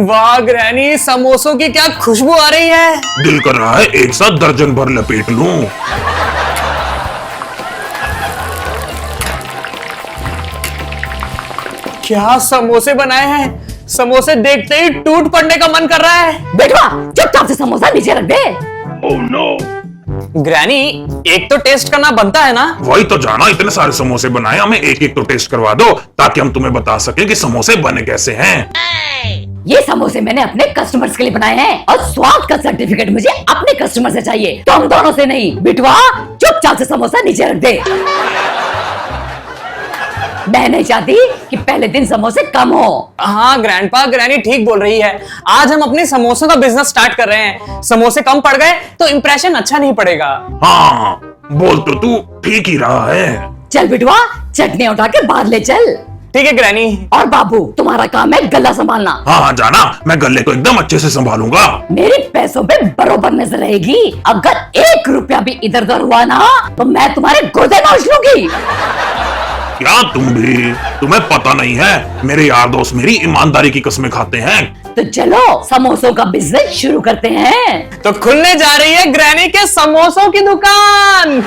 वाह ग्रैनी, समोसों की क्या खुशबू आ रही है। दिल कर रहा है एक साथ दर्जन भर लपेट लूं। क्या समोसे बनाए हैं, समोसे देखते ही टूट पड़ने का मन कर रहा है। बेटवा चुपचाप से समोसा नीचे रख दे। Oh no. ग्रैनी, एक तो टेस्ट करना बनता है ना। वही तो जाना, इतने सारे समोसे बनाए, हमें एक एक तो टेस्ट करवा दो ताकि हम तुम्हें बता सकें कि समोसे बने कैसे हैं। ये समोसे मैंने अपने कस्टमर्स के लिए बनाए हैं और स्वाद का सर्टिफिकेट मुझे अपने कस्टमर से चाहिए, तुम दोनों से नहीं। बिटवा चुपचाप से समोसा नीचे रख दे। मैं नहीं चाहती कि पहले दिन समोसे कम हो। हाँ ग्रैंडपा, ग्रैनी ठीक बोल रही है। आज हम अपने समोसों का बिजनेस स्टार्ट कर रहे हैं। समोसे कम पड़ गए तो इंप्रेशन अच्छा नहीं पड़ेगा। हाँ, बोल तो तू ठीक ही रहा है। चल बिटवा, चटनी उठा के बाहर ले चल। ठीक है ग्रैनी। और बाबू, तुम्हारा काम है गला संभालना। हाँ हाँ जाना, मैं गले को एकदम अच्छे से संभालूंगा। मेरी पैसों पे बरोबर नजर रहेगी। अगर 1 रुपया भी इधर उधर हुआ ना तो मैं तुम्हारे गुर्दे नोच लूंगी। क्या तुम भी, तुम्हें पता नहीं है मेरे यार दोस्त मेरी ईमानदारी की कस्में खाते हैं। तो चलो समोसों का बिजनेस शुरू करते हैं। तो खुलने जा रही है ग्रैनी के समोसों की दुकान।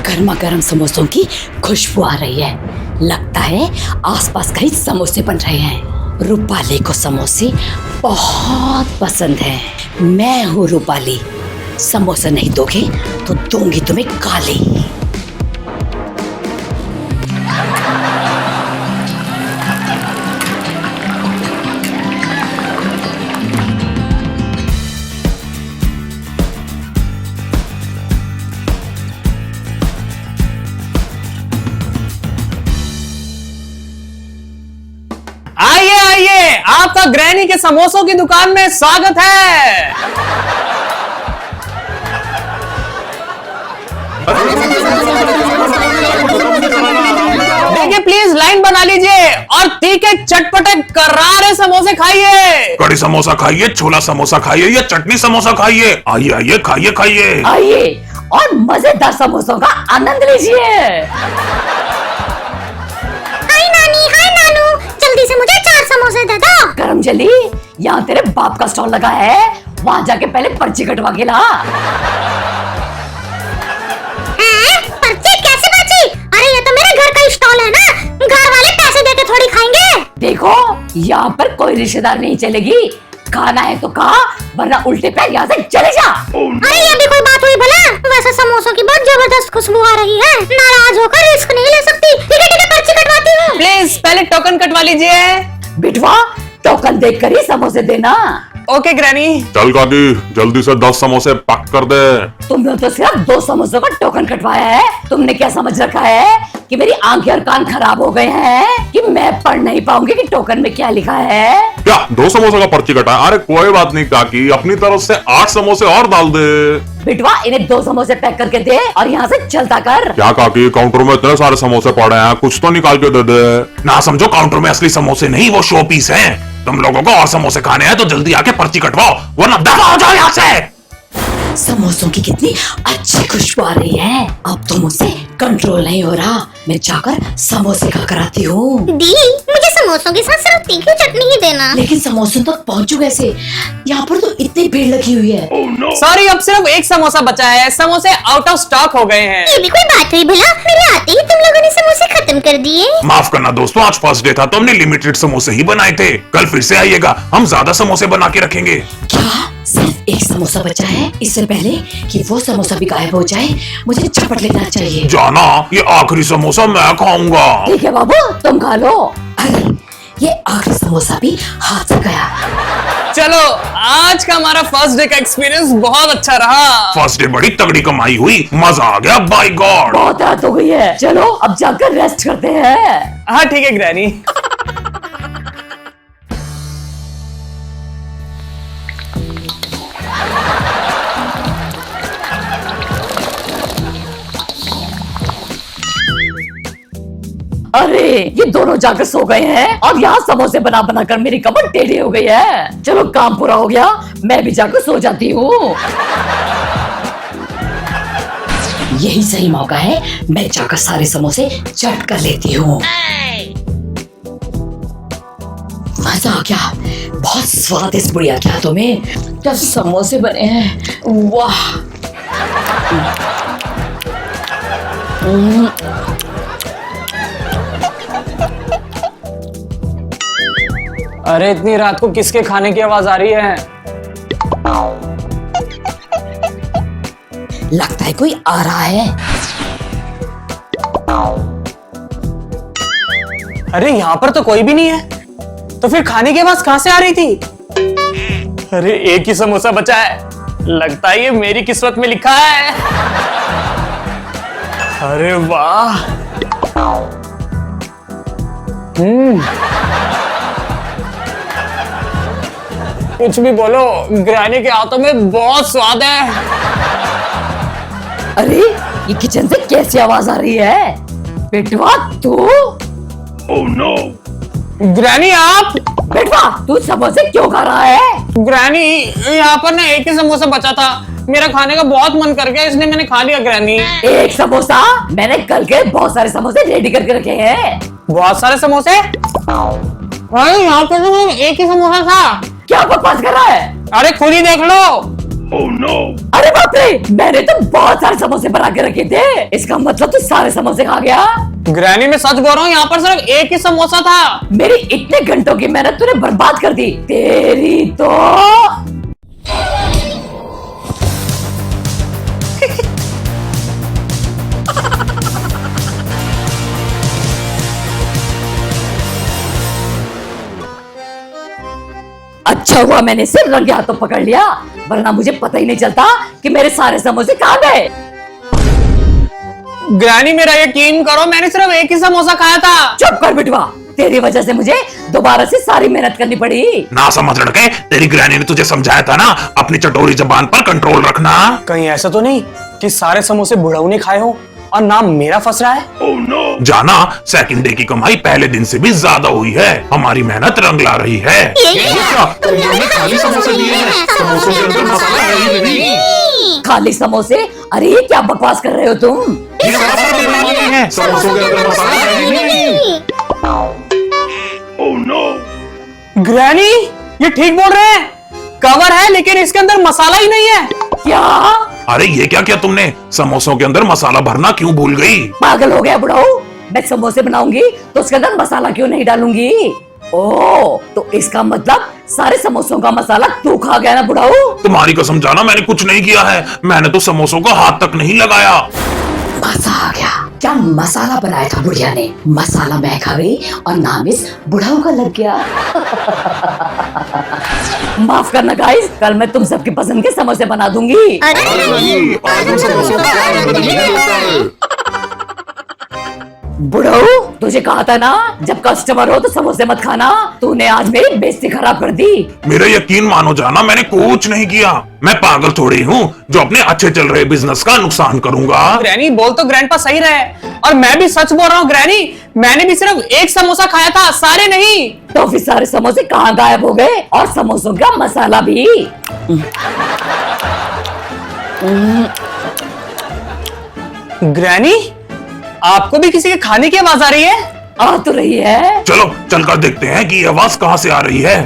गर्मा गर्म समोसों की खुशबू आ रही है। लगता है आसपास कहीं समोसे बन रहे हैं। रूपाली को समोसे बहुत पसंद है। मैं हूँ रूपाली, समोसा नहीं दोगे तो दूंगी तुम्हें गाली। आइए आइए, आपका ग्रैनी के समोसों की दुकान में स्वागत है। देखिए प्लीज लाइन बना लीजिए और तीखे चटपटे करारे समोसे खाइए। कड़ी समोसा खाइए, छोला समोसा खाइए या चटनी समोसा खाइए। आइए आइए, खाइए खाइए। आइए और मजेदार समोसों का आनंद लीजिए। हाय नानी, हाय नानू, जल्दी से मुझे 4 समोसे दे दो। करम जली, यहाँ तेरे बाप का स्टॉल लगा है, वहाँ जाके पहले पर्ची कटवा के ला। पर्ची कैसे पर्ची? अरे ये तो मेरे घर का स्टॉल है ना, घर वाले पैसे देके थोड़ी खाएंगे। देखो यहाँ पर कोई रिश्तेदार नहीं चलेगी। खाना है तो खा, वरना उल्टे पैर यहाँ से चले जा। अरे ये भी कोई बात हुई भला? वैसे समोसों की बहुत जबरदस्त खुशबू आ रही है, नाराज होकर रिस्क नहीं ले सकती। ठीक है पर्ची कटवाती हूँ। प्लीज पहले टोकन कटवा लीजिए। बिटवा टोकन देख कर ही समोसे देना। Okay granny. चल काकी, जल्दी से 10 समोसे पैक कर दे। तुमने तो सिर्फ 2 समोसों का टोकन कटवाया है। तुमने क्या समझ रखा है कि मेरी आंखें और कान खराब हो गए हैं कि मैं पढ़ नहीं पाऊंगी कि टोकन में क्या लिखा है। क्या 2 समोसे का पर्ची कटा? अरे कोई बात नहीं काकी, अपनी तरफ से 8 समोसे और डाल दे। बिटवा इन्हें 2 समोसे पैक करके दे और यहाँ से चलता कर। क्या काकी, काउंटर में इतने सारे समोसे पड़े हैं, कुछ तो निकाल के दे दे। ना समझो काउंटर में असली समोसे नहीं, वो शो पीस हैं। तुम लोगों को और समोसे खाने हैं तो जल्दी आके पर्ची कटवाओ, वरना दफा हो जाओ यहाँ से। समोसों की कितनी अच्छी खुशबू आ रही है। अब तो मुझसे कंट्रोल नहीं हो रहा। मैं जाकर समोसे खा कर आती हूँ। दी, मुझे समोसों के साथ सिर्फ तीखी चटनी ही देना। लेकिन समोसों तक पहुँचू कैसे? यहाँ पर तो इतनी भीड़ लगी हुई है। सॉरी, अब सिर्फ एक समोसा बचा है। समोसे आउट ऑफ स्टॉक हो गए हैं। ये भी कोई बात हुई भला? मेरे आते ही तुम लोगों ने समोसे खत्म कर दिए। माफ करना दोस्तों, आज फर्स्ट डे था तो हमने लिमिटेड समोसे ही बनाए थे। कल फिर से आइएगा, हम ज्यादा समोसे बना के रखेंगे। क्या सिर्फ एक समोसा बचा है? इससे पहले कि वो समोसा भी गायब हो जाए मुझे झपट लेना चाहिए। जाना, ये आखिरी समोसा मैं खाऊंगा। ठीक है बाबू, तुम खा लो। अरे ये आखिरी समोसा भी हाथ से गया। चलो, आज का हमारा फर्स्ट डे का एक्सपीरियंस बहुत अच्छा रहा। फर्स्ट डे बड़ी तगड़ी कमाई हुई, मजा आ गया। बाय गॉड, बहुत रात हो गई है, चलो अब जाकर रेस्ट करते हैं। हाँ ठीक है ग्रैनी। अरे ये दोनों जाकर सो गए हैं और यहाँ समोसे बना बना कर मेरी कमर टेढ़ी हो गई है। चलो काम पूरा हो गया, मैं भी जाकर सो जाती हूँ। यही सही मौका है, मैं जाकर सारे समोसे चट कर लेती हूँ। मजा आ गया, बहुत स्वादिष्ट बुढ़िया क्या तुम्हें, क्या समोसे बने हैं, वाह। अरे इतनी रात को किसके खाने की आवाज आ रही है? लगता है कोई आ रहा है। अरे यहाँ पर तो कोई भी नहीं है, तो फिर खाने की आवाज कहां से आ रही थी? अरे एक ही समोसा बचा है, लगता है ये मेरी किस्मत में लिखा है। अरे वाह। कुछ भी बोलो, ग्रैनी के हाथों में बहुत स्वाद है। अरे ये किचन से कैसी आवाज आ रही है? बेटवा तू? Oh no. ग्रैनी आप? बेटवा तू समोसे क्यों खा रहा है? ग्रैनी यहाँ पर ना एक ही समोसा बचा था, मेरा खाने का बहुत मन कर गया इसलिए मैंने खा लिया। ग्रैनी एक समोसा? मैंने कल के बहुत सारे समोसे रेडी करके रखे हैं। बहुत सारे समोसे? अरे यहाँ पे तो एक ही समोसा था। क्या बकवास कर रहा है? अरे खुद ही देख लो। Oh no. अरे बाप रे, मैंने तो बहुत सारे समोसे बना के रखे थे, इसका मतलब तू सारे समोसे खा गया? ग्रैनी मैं सच बोल रहा हूँ, यहाँ पर सिर्फ एक ही समोसा था। मेरी इतने घंटों की मेहनत तूने बर्बाद कर दी। तेरी तो अच्छा हुआ मैंने इसे रंगे हाथों पकड़ लिया, वरना मुझे पता ही नहीं चलता कि मेरे सारे समोसे कहाँ गए। ग्रैनी मेरा यकीन करो, मैंने सिर्फ एक ही समोसा खाया था। चुप कर बिटवा, तेरी वजह से मुझे दोबारा से सारी मेहनत करनी पड़ी। ना समझ लड़के, तेरी ग्रैनी ने तुझे समझाया था ना अपनी चटोरी जबान पर कंट्रोल रखना। कहीं ऐसा तो नहीं कि सारे समोसे बुढ़ऊ ने खाए हो और नाम मेरा फंस रहा है? Oh no. जाना, सेकंड डे की कमाई पहले दिन से भी ज्यादा हुई है, हमारी मेहनत रंग ला रही है। खाली समोसे दिए हैं, समोसों के अंदर मसाला है ही नहीं। खाली समोसे? अरे ये क्या बकवास कर रहे हो तुम? समोसों के अंदर मसाला है ही नहीं। Oh no. ग्रैनी ये ठीक बोल रहे हैं, कवर है लेकिन इसके अंदर मसाला ही नहीं है। क्या? अरे ये क्या किया तुमने? समोसों के अंदर मसाला भरना क्यों भूल गई? पागल हो गया बुढ़ाऊ, मैं समोसे बनाऊंगी तो उसके अंदर मसाला क्यों नहीं डालूंगी? ओह, तो इसका मतलब सारे समोसों का मसाला तू खा गया ना बुढ़ाऊ? तुम्हारी कसम जाना, मैंने कुछ नहीं किया है, मैंने तो समोसों को हाथ तक नहीं लगाया। मजा आ गया, क्या मसाला बनाया था बुढ़िया ने, मसाला मैं खा गई और नाम इस बुढ़ाऊ का लग गया। माफ करना गाइस, कल मैं तुम सबकी पसंद के समोसे बना दूंगी। अरे नहीं, आज हम समोसों का आनंद नहीं लेता है। बुढ़ऊ तुझे कहा था ना, जब कस्टमर हो तो समोसे मत खाना, तूने आज मेरी बेइज्जती खराब कर दी। मेरा यकीन मानो जाना, मैंने कुछ नहीं किया, मैं पागल थोड़ी हूँ जो अपने अच्छे चल रहे बिजनेस का नुकसान करूंगा। ग्रैनी बोल तो ग्रैंडपा सही रहे, और मैं भी सच बोल रहा हूँ ग्रैनी, मैंने भी सिर्फ एक समोसा खाया था, सारे नहीं। तो फिर सारे समोसे कहाँ गायब हो गए और समोसों का मसाला भी? ग्रैनी आपको भी किसी के खाने की आवाज आ रही है? आ तो रही है। चलो चलकर देखते हैं कि ये आवाज कहाँ से आ रही है।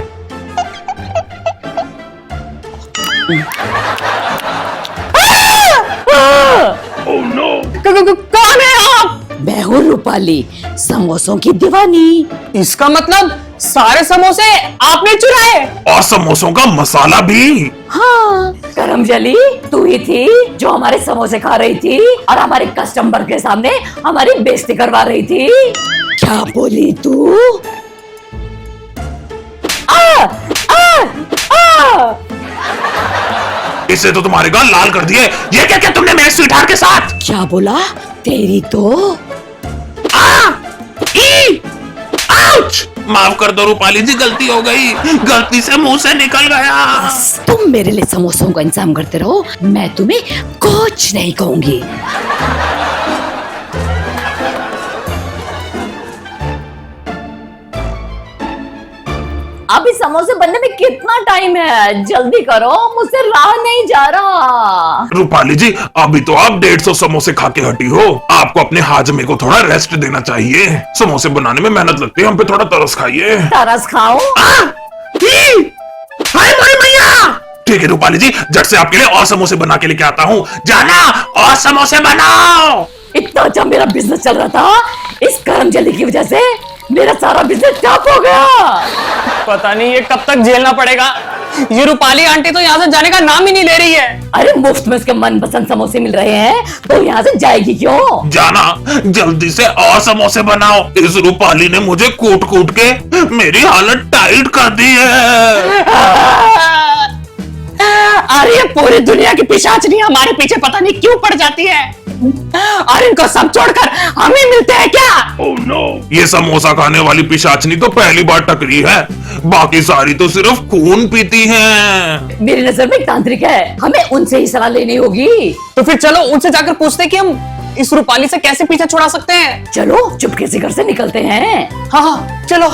Oh no. कौन है आप? मैं हूँ रूपाली, समोसों की दीवानी। इसका मतलब सारे समोसे आपने चुराए? और समोसों का मसाला भी? हाँ, करमजली तू ही थी जो हमारे समोसे खा रही थी और हमारे कस्टमर के सामने हमारी बेइज्जती करवा रही थी। क्या बोली तू? आ, आ, आ! इससे तो तुम्हारे गाल लाल कर दिए। ये क्या किया तुमने मेरे स्वीटहार्ट के साथ? क्या बोला? तेरी तो आउच! माफ कर दो रूपाली जी, गलती हो गई, गलती से मुंह से निकल गया। तुम मेरे लिए समोसों का इंतजाम करते रहो, मैं तुम्हें कुछ नहीं कहूंगी। अभी समोसे बनने में कितना टाइम है, जल्दी करो, मुझसे रहा नहीं जा रहा। रूपाली जी, अभी तो आप 150 समोसे खा के हटी हो। आपको अपने हाजमे को थोड़ा रेस्ट देना चाहिए। समोसे बनाने में मेहनत लगती है, हम पे थोड़ा तरस खाइए। तरस खाओ। हाय मोरी मैया। ठीक है रूपाली जी, झट से आपके लिए और समोसे बना के लेके आता हूँ। जाना और समोसे बनाओ। इतना अच्छा मेरा बिजनेस चल रहा था, इस कर्म जली की वजह से मेरा सारा बिजनेस ठप हो गया। पता नहीं ये कब तक झेलना पड़ेगा। ये रूपाली आंटी तो यहाँ से जाने का नाम ही नहीं ले रही है। अरे मुफ्त में उसके मनपसंद समोसे मिल रहे हैं तो यहाँ से जाएगी क्यों? जाना जल्दी से और समोसे बनाओ। इस रूपाली ने मुझे कूट कूट के मेरी हालत टाइट कर दी है। अरे पूरी दुनिया की पिशाचनी हमारे पीछे पता नहीं क्यों पड़ जाती है, और इनको सब छोड़कर हमें मिलते हैं क्या? Oh no! ये समोसा खाने वाली पिशाचनी तो पहली बार टकरी है, बाकी सारी तो सिर्फ खून पीती हैं। मेरी नजर में एक तांत्रिक है, हमें उनसे ही सलाह लेनी होगी। तो फिर चलो उनसे जाकर पूछते हैं कि हम इस रूपाली से कैसे पीछा छुड़ा सकते हैं। चलो चुपके से घर से निकलते हैं। हाँ चलो।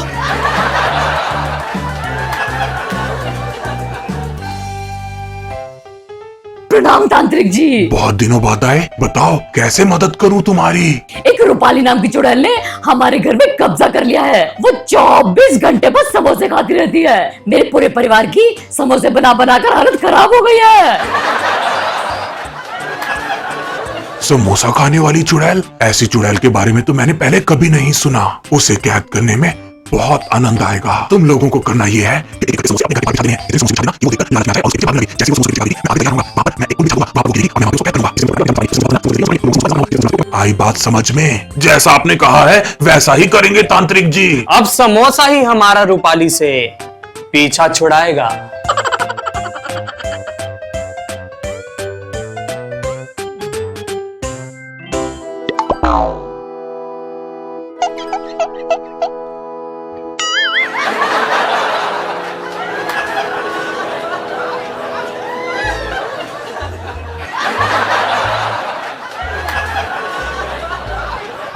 प्रणाम तांत्रिक जी। बहुत दिनों बाद आए, बताओ कैसे मदद करूं तुम्हारी? एक रूपाली नाम की चुड़ैल ने हमारे घर में कब्जा कर लिया है। वो 24 घंटे बस समोसे खाती रहती है। मेरे पूरे परिवार की समोसे बना बना कर हालत खराब हो गई है। समोसा खाने वाली चुड़ैल? ऐसी चुड़ैल के बारे में तो मैंने पहले कभी नहीं सुना। उसे कैद करने में बहुत आनंद आएगा। तुम लोगों को करना यह है कि एक समोसे अपने घर के पास है, एक समोसे बिछा देना, ये वो देखकर लालच में आ जाए और उसके पीछे भागने लगे। जैसे वो समोसे बिछा देगी, मैं आगे तैयार होऊंगा, वहां पर मैं एक उंगली दिखाऊंगा, वहां पर वो गिरेगी और मैं वहां पे उसको कैद करूंगा। आई बात समझ में? जैसा आपने कहा है वैसा ही करेंगे तांत्रिक जी। अब समोसा ही हमारा रूपाली से पीछा छुड़ाएगा।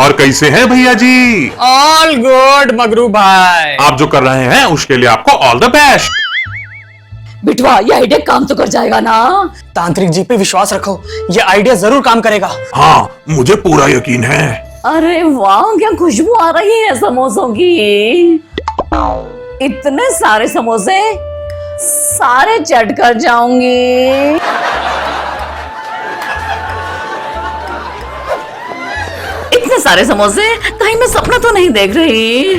और कैसे हैं भैया जी? ऑल गुड मगरू भाई। आप जो कर रहे हैं उसके लिए आपको ऑल द बेस्ट। बिटवा ये आइडिया काम तो कर जाएगा ना? तांत्रिक जी पे विश्वास रखो, ये आइडिया जरूर काम करेगा। हाँ मुझे पूरा यकीन है। अरे वाह, क्या खुशबू आ रही है समोसों की। इतने सारे समोसे, सारे चट कर जाऊंगी। इतने सारे समोसे, कहीं मैं सपना तो नहीं देख रही।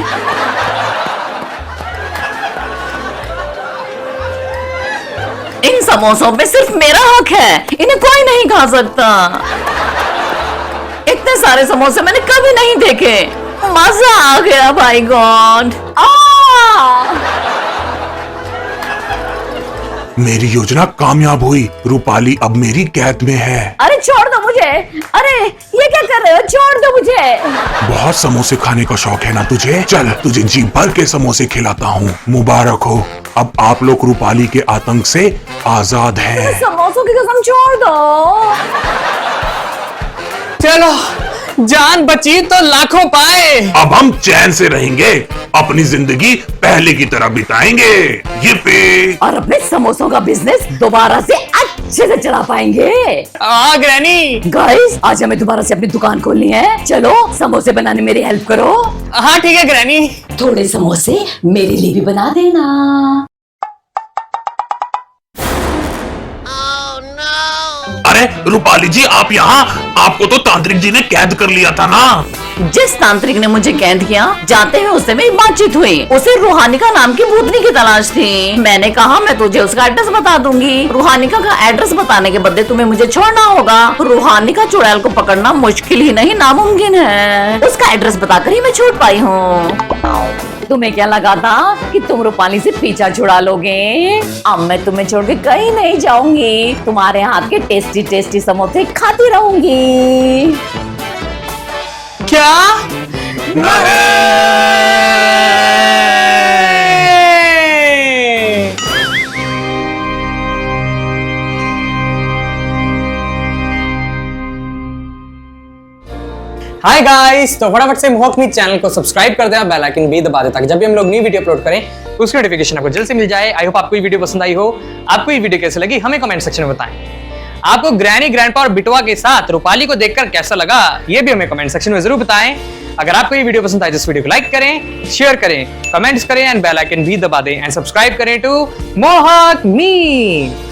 इन समोसों पे सिर्फ मेरा हक है, इन्हें कोई नहीं खा सकता। इतने सारे समोसे मैंने कभी नहीं देखे। मजा आ गया भाई गॉड। मेरी योजना कामयाब हुई। रूपाली अब मेरी कैद में है। अरे छोड़ दो मुझे। अरे ये क्या कर रहे हो, छोड़ दो मुझे। बहुत समोसे खाने का शौक है ना तुझे? चल तुझे जी भर के समोसे खिलाता हूँ। मुबारक हो, अब आप लोग रूपाली के आतंक से आजाद हैं। समोसों की कसम छोड़ दो। चलो, जान बची तो लाखों पाए। अब हम चैन से रहेंगे, अपनी जिंदगी पहले की तरह बिताएंगे। ये पे और अपने समोसों का बिजनेस दोबारा से अच्छे से चला पाएंगे। ग्रैनी। गाइस, आज हमें दोबारा से अपनी दुकान खोलनी है। चलो समोसे बनाने मेरी हेल्प करो। हाँ ठीक है ग्रैनी। थोड़े समोसे मेरे लिए भी बना देना। अरे रूपाली जी, आप यहाँ? आपको तो तांत्रिक जी ने कैद कर लिया था ना? जिस तांत्रिक ने मुझे कैद किया, जाते हुए उससे मेरी बातचीत हुई। उसे रूहानिका नाम की भूतनी की तलाश थी। मैंने कहा मैं तुझे उसका एड्रेस बता दूंगी। रूहानिका का एड्रेस बताने के बदले तुम्हें मुझे छोड़ना होगा। रूहानिका चुड़ैल को पकड़ना मुश्किल ही नहीं नामुमकिन है। उसका एड्रेस बताकर ही मैं छूट पाई हूँ। तुम्हें क्या लगा था कि तुम रूपाली से पीछा छुड़ा लोगे? अब मैं तुम्हें छोड़ के कहीं नहीं जाऊंगी। तुम्हारे हाथ के टेस्टी टेस्टी समोसे खाती रहूंगी। क्या? हाय गाइस, तो फटाफट से मोहक मीत चैनल को सब्सक्राइब कर देना, बेल आइकन भी दबा दे ताकि जब भी हम लोग न्यू वीडियो अपलोड करें तो उसकी नोटिफिकेशन आपको जल्द से मिल जाए। आई होप आपको ये वीडियो पसंद आई हो। आपको ये वीडियो कैसे लगी हमें कमेंट सेक्शन में बताएं। आपको ग्रैनी, ग्रैंडपा और बिटवा के साथ रूपाली को देखकर कैसा लगा ये भी हमें कमेंट सेक्शन में जरूर बताएं। अगर आपको ये वीडियो पसंद आए तो इस वीडियो को लाइक करें, शेयर करें, कमेंट्स करें एंड बेल आइकन भी दबा दें एंड सब्सक्राइब करें टू मोहक मीत।